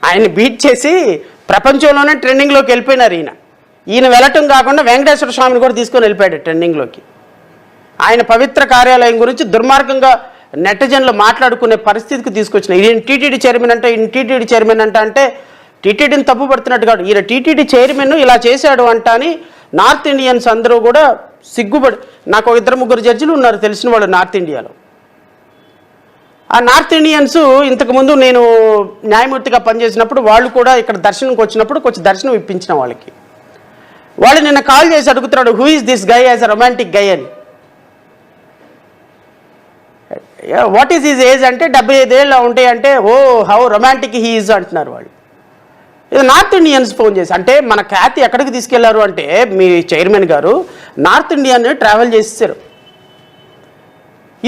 ఆయన్ని బీట్ చేసి ప్రపంచంలోనే ట్రెండింగ్లోకి వెళ్ళిపోయినారు. ఈయన వెళ్ళటం కాకుండా వెంకటేశ్వర స్వామిని కూడా తీసుకొని వెళ్ళిపోయాడు ట్రెండింగ్లోకి. ఆయన పవిత్ర కార్యాలయం గురించి దుర్మార్గంగా నెటిజన్లు మాట్లాడుకునే పరిస్థితికి తీసుకొచ్చిన. ఈయన టీటీడీ చైర్మన్ అంటే ఈయన టీటీడీ చైర్మన్ అంటే టీటీడీని తప్పు పడుతున్నట్టు కాదు, ఈయన టీటీడీ చైర్మన్ ఇలా చేశాడు అంట అని నార్త్ ఇండియన్స్ అందరూ కూడా సిగ్గుపడి, నాకు 2-3 జడ్జిలు ఉన్నారు తెలిసిన వాళ్ళు నార్త్ ఇండియాలో. ఆ నార్త్ ఇండియన్స్ ఇంతకుముందు నేను న్యాయమూర్తిగా పనిచేసినప్పుడు వాళ్ళు కూడా ఇక్కడ దర్శనంకి వచ్చినప్పుడు కొంచెం దర్శనం ఇప్పించిన వాళ్ళకి. వాళ్ళు నిన్న కాల్ చేసి అడుగుతున్నాడు, who is this guy as a romantic guy అని. వాట్ ఈజ్ హిజ్ ఏజ్ అంటే 75 ఏళ్ళు ఉంటాయి అంటే, oh how romantic he is అంటున్నారు వాళ్ళు. ఇది నార్త్ ఇండియన్స్ ఫోన్ చేసి, అంటే మన ఖ్యాతి ఎక్కడికి తీసుకెళ్లారు అంటే మీ చైర్మన్ గారు నార్త్ ఇండియాని ట్రావెల్ చేసేసారు.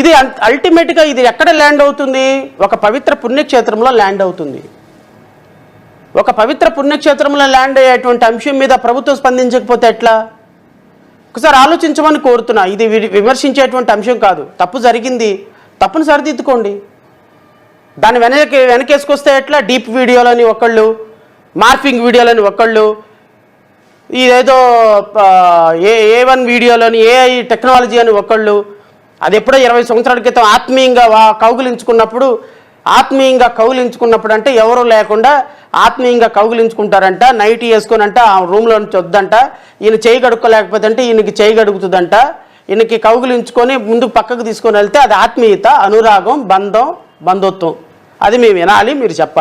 ఇది అల్టిమేట్గా ఇది ఎక్కడ ల్యాండ్ అవుతుంది? ఒక పవిత్ర పుణ్యక్షేత్రంలో ల్యాండ్ అవుతుంది. ఒక పవిత్ర పుణ్యక్షేత్రంలో ల్యాండ్ అయ్యేటువంటి అంశం మీద ప్రభుత్వం స్పందించకపోతే ఎట్లా? ఒకసారి ఆలోచించమని కోరుతున్నా. ఇది విమర్శించేటువంటి అంశం కాదు. తప్పు జరిగింది, తప్పును సరిదిద్దుకోండి. దాన్ని వెనకేసుకొస్తే ఎట్లా? డీప్ వీడియోలని ఒకళ్ళు, మార్ఫింగ్ వీడియోలని ఒకళ్ళు, ఇదేదో A1 వీడియోలని AI టెక్నాలజీ అని ఒకళ్ళు, అది ఎప్పుడో 20 సంవత్సరాల క్రితం ఆత్మీయంగా కౌగిలించుకున్నప్పుడు అంటే ఎవరూ లేకుండా ఆత్మీయంగా కౌగిలించుకుంటారంట, నైట్ వేసుకొని అంట ఆ రూమ్లో నుంచి వద్దంట, ఈయన చేయి గడుక్కోలేకపోతే అంటే ఈయనకి చేయి గడుగుతుందంట, ఈయనకి కౌగిలించుకొని ముందుకు పక్కకు తీసుకొని వెళ్తే అది ఆత్మీయత, అనురాగం, బంధుత్వం. అది మేము వినాలి, మీరు చెప్పాలి.